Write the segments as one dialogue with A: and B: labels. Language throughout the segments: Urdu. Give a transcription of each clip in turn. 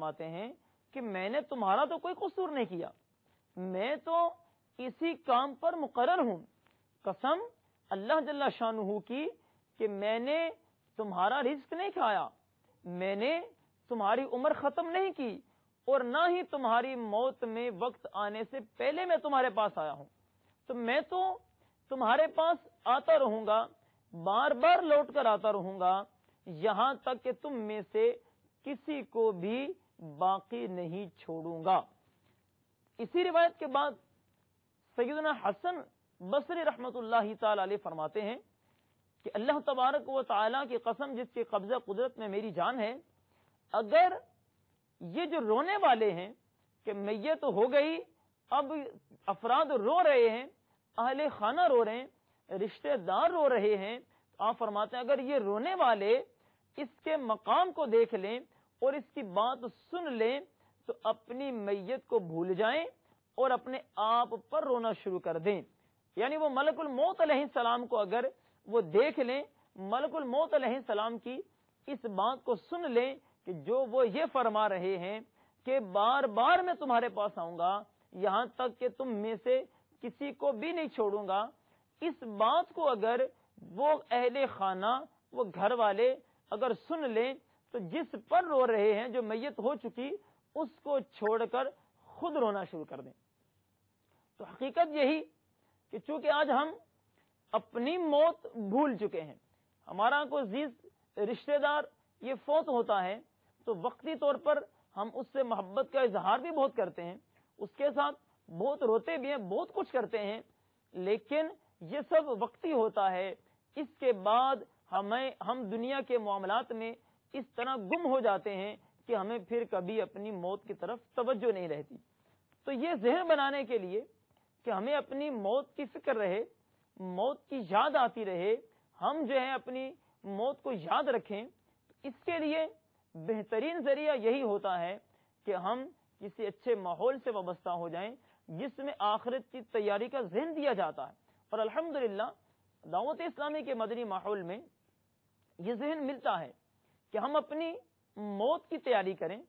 A: فرماتے ہیں کہ میں نے تمہارا تو کوئی قصور نہیں کیا، میں تو اسی کام پر مقرر ہوں، قسم اللہ جل شانہ کی کہ میں نے تمہارا رزق نہیں کھایا، میں نے تمہاری عمر ختم نہیں کی، اور نہ ہی تمہاری موت میں وقت آنے سے پہلے میں تمہارے پاس آیا ہوں، تو میں تو تمہارے پاس آتا رہوں گا، بار بار لوٹ کر آتا رہوں گا، یہاں تک کہ تم میں سے کسی کو بھی باقی نہیں چھوڑوں گا۔ اسی روایت کے بعد سیدنا حسن بصری رحمت اللہ تعالی علیہ فرماتے ہیں کہ اللہ تبارک و تعالی کی قسم جس کے قبضہ قدرت میں میری جان ہے، اگر یہ جو رونے والے ہیں کہ میت ہو گئی، اب افراد رو رہے ہیں، اہل خانہ رو رہے ہیں، رشتہ دار رو رہے ہیں، آپ فرماتے ہیں اگر یہ رونے والے اس کے مقام کو دیکھ لیں اور اس کی بات سن لیں تو اپنی میت کو بھول جائیں اور اپنے آپ پر رونا شروع کر دیں۔ یعنی وہ ملک الموت علیہ السلام کو اگر وہ دیکھ لیں، ملک الموت علیہ السلام کی اس بات کو سن لیں کہ جو وہ یہ فرما رہے ہیں کہ بار بار میں تمہارے پاس آؤں گا، یہاں تک کہ تم میں سے کسی کو بھی نہیں چھوڑوں گا، اس بات کو اگر وہ اہل خانہ، وہ گھر والے اگر سن لیں تو جس پر رو رہے ہیں، جو میت ہو چکی، اس کو چھوڑ کر خود رونا شروع کر دیں۔ تو حقیقت یہی کہ چونکہ آج ہم اپنی موت بھول چکے ہیں، ہمارا کوئی عزیز رشتہ دار یہ فوت ہوتا ہے تو وقتی طور پر ہم اس سے محبت کا اظہار بھی بہت کرتے ہیں، اس کے ساتھ بہت روتے بھی ہیں، بہت کچھ کرتے ہیں، لیکن یہ سب وقتی ہوتا ہے۔ اس کے بعد ہم دنیا کے معاملات میں اس طرح گم ہو جاتے ہیں کہ ہمیں پھر کبھی اپنی موت کی طرف توجہ نہیں رہتی۔ تو یہ ذہن بنانے کے لیے کہ ہمیں اپنی موت کی فکر رہے، موت کی یاد آتی رہے، ہم جو ہے اپنی موت کو یاد رکھیں، اس کے لیے بہترین ذریعہ یہی ہوتا ہے کہ ہم کسی اچھے ماحول سے وابستہ ہو جائیں جس میں آخرت کی تیاری کا ذہن دیا جاتا ہے۔ اور الحمدللہ دعوت اسلامی کے مدنی ماحول میں یہ ذہن ملتا ہے کہ ہم اپنی موت کی تیاری کریں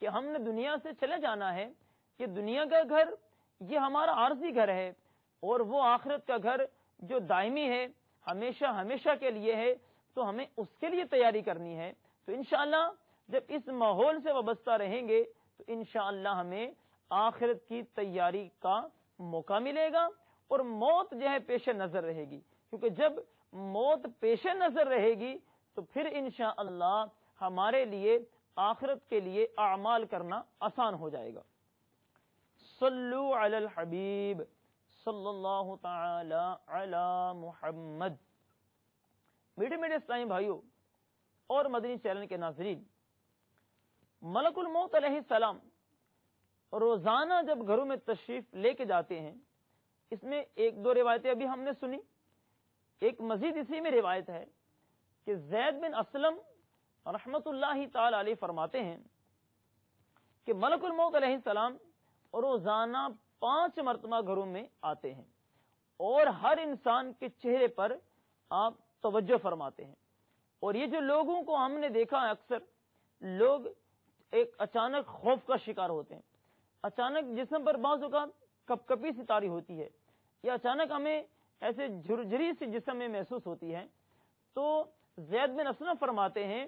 A: کہ ہم نے دنیا سے چلے جانا ہے، کہ دنیا کا گھر یہ ہمارا عارضی گھر ہے، اور وہ آخرت کا گھر جو دائمی ہے، ہمیشہ ہمیشہ کے لیے ہے، تو ہمیں اس کے لیے تیاری کرنی ہے۔ تو انشاءاللہ جب اس ماحول سے وابستہ رہیں گے تو انشاءاللہ ہمیں آخرت کی تیاری کا موقع ملے گا، اور موت جو ہے پیش نظر رہے گی، کیونکہ جب موت پیش نظر رہے گی تو پھر انشاءاللہ ہمارے لیے آخرت کے لیے اعمال کرنا آسان ہو جائے گا۔ صلو علی الحبیب صلی اللہ تعالی علی محمد۔ میٹھے میٹھے اسلامی بھائیوں اور مدنی چینل کے ناظرین، ملک الموت علیہ السلام روزانہ جب گھروں میں تشریف لے کے جاتے ہیں، اس میں ایک دو روایتیں ابھی ہم نے سنی، ایک مزید اسی میں روایت ہے کہ زید بن اسلم رحمت اللہ تعالی علیہ فرماتے ہیں کہ ملک الموت علیہ السلام روزانہ 5 مرتبہ گھروں میں آتے ہیں، اور ہر انسان کے چہرے پر آپ توجہ فرماتے ہیں۔ اور یہ جو لوگوں کو ہم نے دیکھا ہے، اکثر لوگ ایک اچانک خوف کا شکار ہوتے ہیں، اچانک جسم پر بعض اوقات کپ کپی سی طاری ہوتی ہے، یا اچانک ہمیں ایسے جھرجھری سی جسم میں محسوس ہوتی ہے، تو زید بن اسلم فرماتے ہیں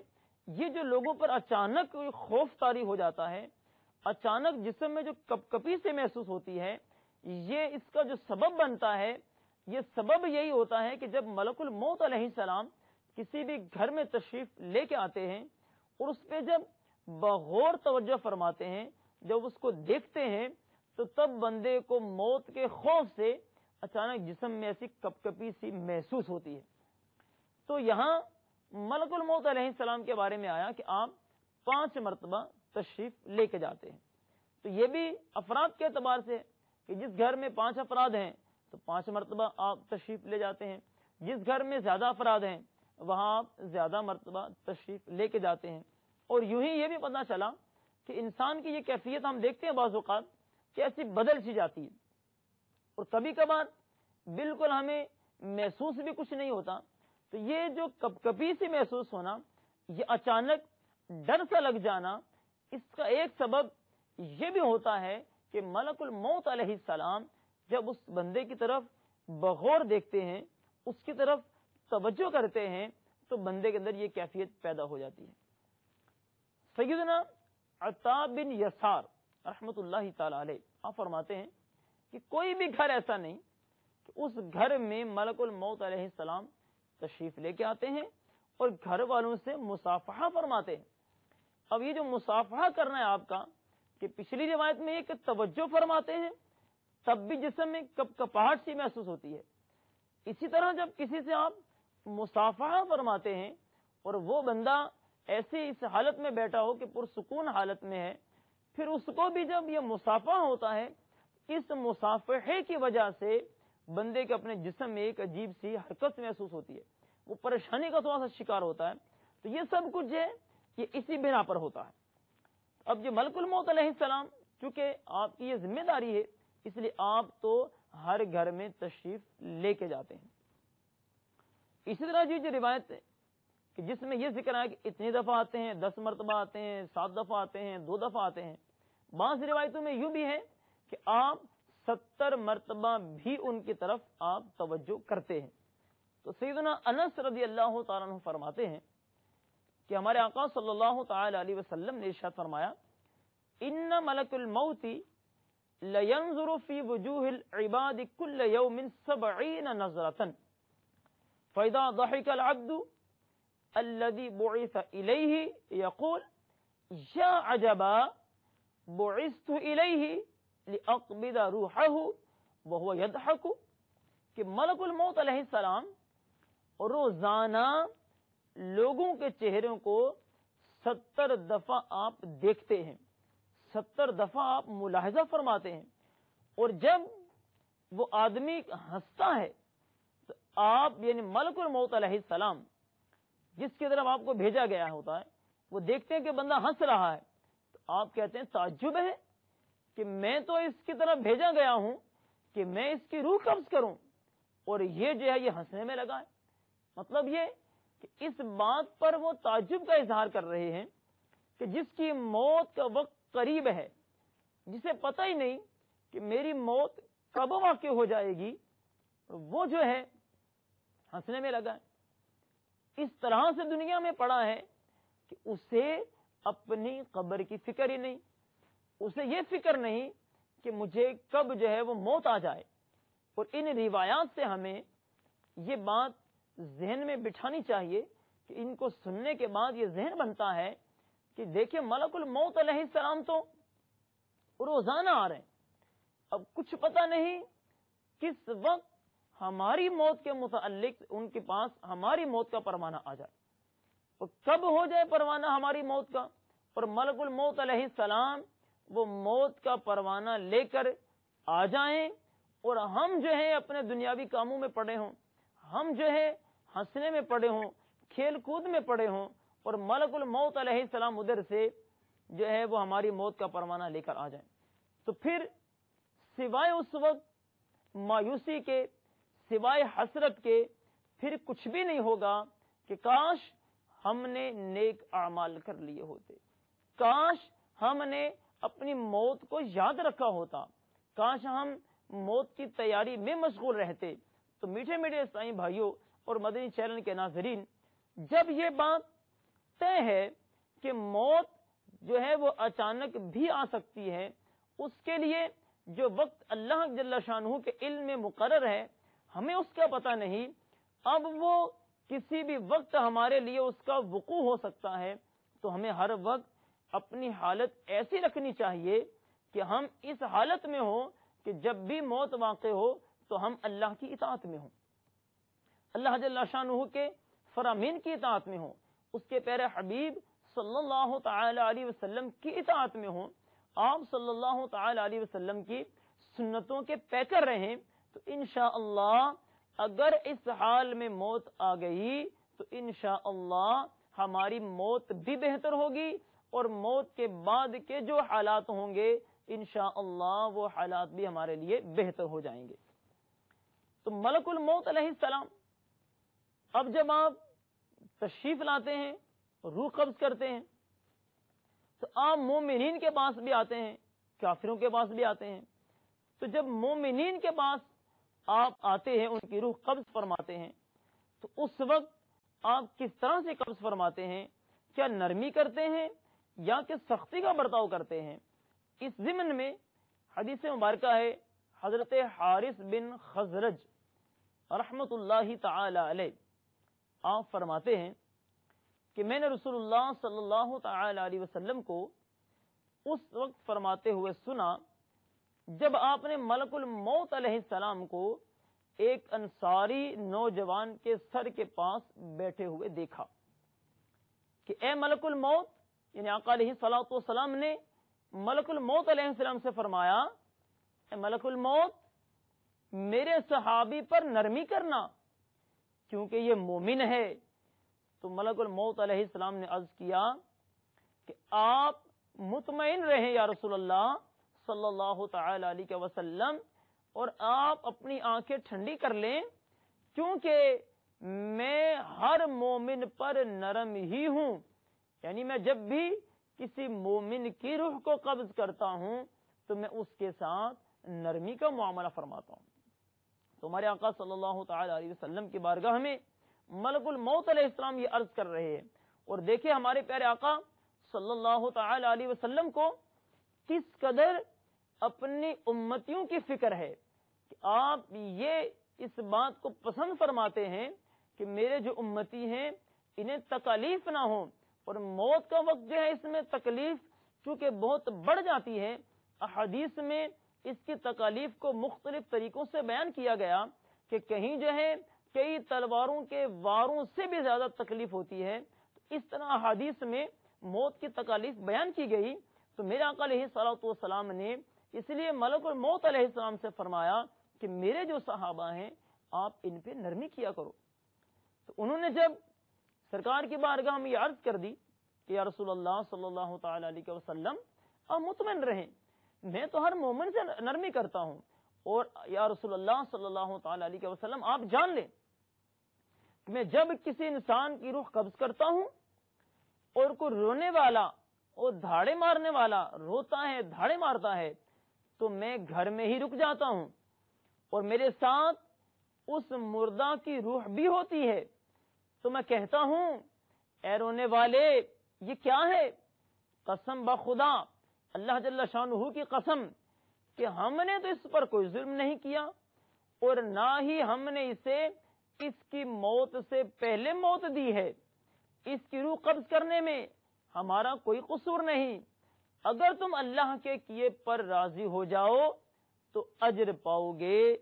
A: یہ جو لوگوں پر اچانک خوف طاری ہو جاتا ہے، اچانک جسم میں جو کپ کپی سے محسوس ہوتی ہے، یہ اس کا جو سبب بنتا ہے، یہ سبب یہی ہوتا ہے کہ جب ملک الموت علیہ السلام کسی بھی گھر میں تشریف لے کے آتے ہیں اور اس پہ جب بغور توجہ فرماتے ہیں، جب اس کو دیکھتے ہیں، تو تب بندے کو موت کے خوف سے اچانک جسم میں ایسی کپ کپی سی محسوس ہوتی ہے۔ تو یہاں ملک الموت علیہ السلام کے بارے میں آیا کہ آپ 5 مرتبہ تشریف لے کے جاتے ہیں۔ تو یہ بھی افراد کے اعتبار سے کہ جس گھر میں 5 افراد ہیں تو 5 مرتبہ آپ تشریف لے جاتے ہیں، جس گھر میں زیادہ افراد ہیں وہاں آپ زیادہ مرتبہ تشریف لے کے جاتے ہیں۔ اور یوں ہی یہ بھی پتہ چلا کہ انسان کی یہ کیفیت ہم دیکھتے ہیں بعض اوقات کہ ایسی بدل سی جاتی ہے، اور کبھی کبھار بالکل ہمیں محسوس بھی کچھ نہیں ہوتا۔ تو یہ جو کپ کپی سے محسوس ہونا، یہ اچانک ڈر سا لگ جانا، اس کا ایک سبب یہ بھی ہوتا ہے کہ ملک الموت علیہ السلام جب اس بندے کی طرف بغور دیکھتے ہیں، اس کی طرف توجہ کرتے ہیں، تو بندے کے اندر یہ کیفیت پیدا ہو جاتی ہے۔ سیدنا عطا بن یسار رحمت اللہ تعالی علیہ آپ فرماتے ہیں کہ کوئی بھی گھر ایسا نہیں کہ اس گھر میں ملک الموت علیہ السلام تشریف لے کے آتے ہیں اور گھر والوں سے مصافحہ فرماتے ہیں۔ اب یہ جو مصافحہ کرنا ہے آپ کا، کہ پچھلی روایت میں ایک توجہ فرماتے ہیں، تب بھی جسم میں کپاہٹ سی محسوس ہوتی ہے، اسی طرح جب کسی سے آپ مصافحہ فرماتے ہیں اور وہ بندہ ایسے اس حالت میں بیٹھا ہو کہ پرسکون حالت میں ہے، پھر اس کو بھی جب یہ مصافحہ ہوتا ہے، اس مصافحے کی وجہ سے بندے کے اپنے جسم میں ایک عجیب سی حرکت محسوس ہوتی ہے، وہ پریشانی کا تھوڑا سا شکار ہوتا ہے۔ تو یہ سب کچھ ہے یہ اسی بنا پر ہوتا ہے۔ اب یہ ملک الموت علیہ السلام چونکہ آپ کی یہ ذمہ داری ہے، اس لیے آپ تو ہر گھر میں تشریف لے کے جاتے ہیں۔ اسی طرح جو روایت ہے کہ جس میں یہ ذکر ہے کہ اتنی دفعہ آتے ہیں، 10 مرتبہ آتے ہیں، 7 دفعہ آتے ہیں، 2 دفعہ آتے ہیں، بعض روایتوں میں یوں بھی ہے کہ آپ 70 مرتبہ بھی ان کی طرف آپ توجہ کرتے ہیں۔ تو سیدنا انس رضی اللہ تعالیٰ عنہ فرماتے ہیں کہ ہمارے آقا صلی اللہ تعالی علیہ وسلم نے ارشاد فرمایا، ان ملک الموت لینظر فی وجوہ العباد کل یوم 70 نظرة فاذا ضحك العبد الذي بعث الیہ یقول یا عجبا بعثت الیہ لاقبض روحہ وهو یضحک، کہ ملک الموت علیہ السلام روزانہ لوگوں کے چہروں کو 70 دفعہ آپ دیکھتے ہیں، 70 دفعہ آپ ملاحظہ فرماتے ہیں، اور جب وہ آدمی ہنستا ہے تو آپ یعنی ملک الموت علیہ السلام جس کی طرف آپ کو بھیجا گیا ہوتا ہے، وہ دیکھتے ہیں کہ بندہ ہنس رہا ہے، تو آپ کہتے ہیں تعجب ہے کہ میں تو اس کی طرف بھیجا گیا ہوں کہ میں اس کی روح قبض کروں، اور یہ جو ہے یہ ہنسنے میں لگا ہے۔ مطلب یہ کہ اس بات پر وہ تعجب کا اظہار کر رہے ہیں کہ جس کی موت کا وقت قریب ہے، جسے پتہ ہی نہیں کہ میری موت کب واقع ہو جائے گی، وہ جو ہے ہنسنے میں لگا ہے۔ اس طرح سے دنیا میں پڑا ہے کہ اسے اپنی قبر کی فکر ہی نہیں، اسے یہ فکر نہیں کہ مجھے کب جو ہے وہ موت آ جائے۔ اور ان روایات سے ہمیں یہ بات ذہن میں بٹھانی چاہیے کہ ان کو سننے کے بعد یہ ذہن بنتا ہے کہ دیکھیں ملک الموت علیہ السلام تو روزانہ آ رہے ہیں، اب کچھ پتہ نہیں کس وقت ہماری موت کے متعلق ان کے پاس ہماری موت کا پروانہ آ جائے، اور کب ہو جائے پروانہ ہماری موت کا، اور ملک الموت علیہ السلام وہ موت کا پروانہ لے کر آ جائیں، اور ہم جو ہے اپنے دنیاوی کاموں میں پڑے ہوں، ہم جو ہے ہنسنے میں پڑے ہوں، کھیل کود میں پڑے ہوں، اور ملک الموت علیہ السلام ادھر سے جو ہے وہ ہماری موت کا پروانہ لے کر آ جائیں، تو پھر سوائے اس وقت مایوسی کے، سوائے حسرت کے پھر کچھ بھی نہیں ہوگا کہ کاش ہم نے نیک اعمال کر لیے ہوتے، کاش ہم نے اپنی موت کو یاد رکھا ہوتا، کاش ہم موت کی تیاری میں مشغول رہتے۔ تو میٹھے میٹھے اسلامی بھائیوں اور مدنی چینل کے ناظرین، جب یہ بات طے ہے کہ موت جو ہے وہ اچانک بھی آ سکتی ہے، اس کے لیے جو وقت اللہ جل شانہ کے علم میں مقرر ہے ہمیں اس کا پتہ نہیں، اب وہ کسی بھی وقت ہمارے لیے اس کا وقوع ہو سکتا ہے، تو ہمیں ہر وقت اپنی حالت ایسی رکھنی چاہیے کہ ہم اس حالت میں ہوں کہ جب بھی موت واقع ہو تو ہم اللہ کی اطاعت میں ہوں، اللہ جل شانہ کے فرامین کی اطاعت میں ہوں، اس کے پیارے حبیب صلی اللہ تعالی علیہ وسلم کی اطاعت میں ہوں، آپ صلی اللہ تعالی علیہ وسلم کی سنتوں کے پیکر رہیں، تو انشاءاللہ اگر اس حال میں موت آ گئی تو انشاءاللہ ہماری موت بھی بہتر ہوگی، اور موت کے بعد کے جو حالات ہوں گے انشاءاللہ وہ حالات بھی ہمارے لیے بہتر ہو جائیں گے۔ تو ملک الموت علیہ السلام اب جب آپ تشریف لاتے ہیں، روح قبض کرتے ہیں، تو آپ مومنین کے پاس بھی آتے ہیں، کافروں کے پاس بھی آتے ہیں. تو جب مومنین کے پاس آپ آتے ہیں، ان کی روح قبض فرماتے ہیں، تو اس وقت آپ کس طرح سے قبض فرماتے ہیں؟ کیا نرمی کرتے ہیں یا کہ سختی کا برتاؤ کرتے ہیں؟ اس ضمن میں حدیث مبارکہ ہے حضرت حارث بن خزرج رحمت اللہ تعالی علیہ، آپ فرماتے ہیں کہ میں نے رسول اللہ صلی اللہ تعالی علیہ وسلم کو اس وقت فرماتے ہوئے سنا جب آپ نے ملک الموت علیہ السلام کو ایک انصاری نوجوان کے سر کے پاس بیٹھے ہوئے دیکھا کہ اے ملک الموت، یعنی آقا علیہ الصلوۃ والسلام نے ملک الموت علیہ السلام سے فرمایا، اے ملک الموت، میرے صحابی پر نرمی کرنا کیونکہ یہ مومن ہے. تو ملک الموت علیہ السلام نے عرض کیا کہ آپ مطمئن رہیں یا رسول اللہ صلی اللہ تعالی علیہ وسلم، اور آپ اپنی آنکھیں ٹھنڈی کر لیں کیونکہ میں ہر مومن پر نرم ہی ہوں. یعنی میں جب بھی کسی مومن کی روح کو قبض کرتا ہوں تو میں اس کے ساتھ نرمی کا معاملہ فرماتا ہوں. تو ہمارے آقا صلی اللہ تعالی علیہ وسلم کی بارگاہ میں ملک الموت علیہ السلام یہ عرض کر رہے ہیں، اور دیکھیں ہمارے پیارے آقا صلی اللہ تعالی علیہ وسلم کو کس قدر اپنی امتیوں کی فکر ہے کہ آپ یہ اس بات کو پسند فرماتے ہیں کہ میرے جو امتی ہیں انہیں تکالیف نہ ہو، اور موت کا وقت جو ہے اس میں تکلیف چونکہ بہت بڑھ جاتی ہے. احادیث میں اس کی تکالیف کو مختلف طریقوں سے بیان کیا گیا کہ کہیں جو ہے کئی تلواروں کے واروں سے بھی زیادہ تکلیف ہوتی ہے. تو اس طرح احادیث میں موت کی تکالیف بیان کی گئی. تو میرے آقا علیہ الصلوۃ والسلام نے اس لیے ملک الموت علیہ السلام سے فرمایا کہ میرے جو صحابہ ہیں آپ ان پہ نرمی کیا کرو. تو انہوں نے جب سرکار کی بارگاہ میں یہ عرض کر دی کہ یا رسول اللہ صلی اللہ تعالی علیہ وسلم، آپ مطمئن رہیں، میں تو ہر مومن سے نرمی کرتا ہوں، اور یا رسول اللہ صلی اللہ تعالی علیہ وسلم آپ جان لیں کہ میں جب کسی انسان کی روح قبض کرتا ہوں اور کوئی رونے والا اور دھاڑے مارنے والا روتا ہے، دھاڑے مارتا ہے، تو میں گھر میں ہی رک جاتا ہوں، اور میرے ساتھ اس مردہ کی روح بھی ہوتی ہے. تو میں کہتا ہوں اے رونے والے یہ کیا ہے؟ قسم بخدا، اللہ جل شانہ کی قسم، کہ ہم نے تو اس پر کوئی ظلم نہیں کیا، اور نہ ہی ہم نے اسے اس کی موت سے پہلے موت دی ہے. اس کی روح قبض کرنے میں ہمارا کوئی قصور نہیں. اگر تم اللہ کے کیے پر راضی ہو جاؤ تو اجر پاؤ گے،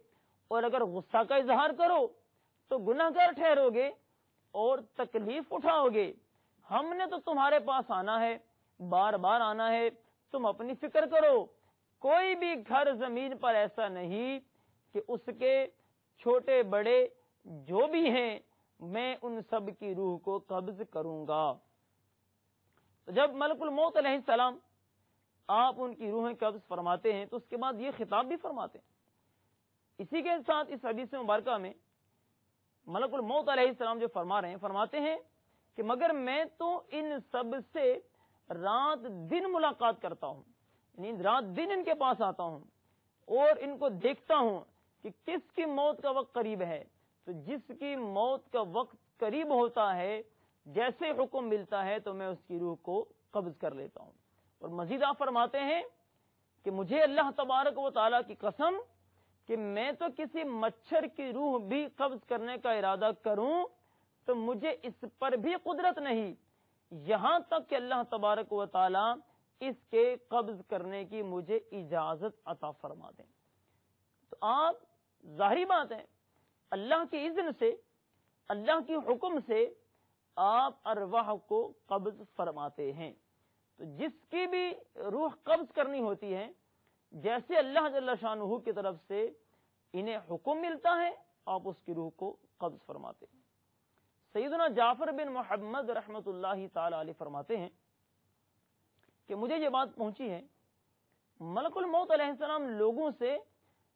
A: اور اگر غصہ کا اظہار کرو تو گناہ گار ٹھہرو گے اور تکلیف اٹھاؤ گے. ہم نے تو تمہارے پاس آنا ہے، بار بار آنا ہے، تم اپنی فکر کرو. کوئی بھی گھر زمین پر ایسا نہیں کہ اس کے چھوٹے بڑے جو بھی ہیں میں ان سب کی روح کو قبض کروں گا. تو جب ملک الموت علیہ السلام آپ ان کی روحیں قبض فرماتے ہیں تو اس کے بعد یہ خطاب بھی فرماتے ہیں. اسی کے ساتھ اس حدیث مبارکہ میں ملک الموت علیہ السلام جو فرما رہے ہیں، فرماتے ہیں کہ مگر میں تو ان سب سے رات دن ملاقات کرتا ہوں، یعنی رات دن ان کے پاس آتا ہوں اور ان کو دیکھتا ہوں کہ کس کی موت کا وقت قریب ہے. تو جس کی موت کا وقت قریب ہوتا ہے جیسے حکم ملتا ہے تو میں اس کی روح کو قبض کر لیتا ہوں. اور مزید آپ فرماتے ہیں کہ مجھے اللہ تبارک و تعالیٰ کی قسم کہ میں تو کسی مچھر کی روح بھی قبض کرنے کا ارادہ کروں تو مجھے اس پر بھی قدرت نہیں، یہاں تک کہ اللہ تبارک و تعالیٰ اس کے قبض کرنے کی مجھے اجازت عطا فرما دیں. تو آپ ظاہری بات ہے اللہ کی اذن سے، اللہ کی حکم سے آپ ارواح کو قبض فرماتے ہیں. تو جس کی بھی روح قبض کرنی ہوتی ہے جیسے اللہ جل شانہ کی طرف سے انہیں حکم ملتا ہے آپ اس کی روح کو قبض فرماتے ہیں. سیدنا جعفر بن محمد رحمت اللہ تعالی علیہ فرماتے ہیں کہ مجھے یہ بات پہنچی ہے ملک الموت علیہ السلام لوگوں سے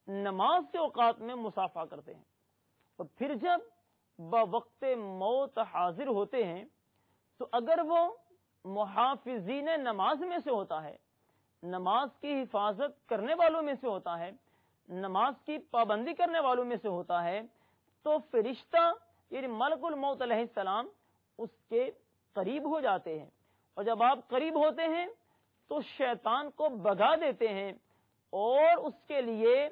A: نماز کے اوقات میں مصافحہ کرتے ہیں، اور پھر جب بوقت موت حاضر ہوتے ہیں تو اگر وہ محافظین نماز میں سے ہوتا ہے، نماز کی حفاظت کرنے والوں میں سے ہوتا ہے، نماز کی پابندی کرنے والوں میں سے ہوتا ہے، تو فرشتہ یعنی ملک الموت علیہ السلام اس کے قریب ہو جاتے ہیں، اور جب آپ قریب ہوتے ہیں تو شیطان کو بھگا دیتے ہیں اور اس کے لیے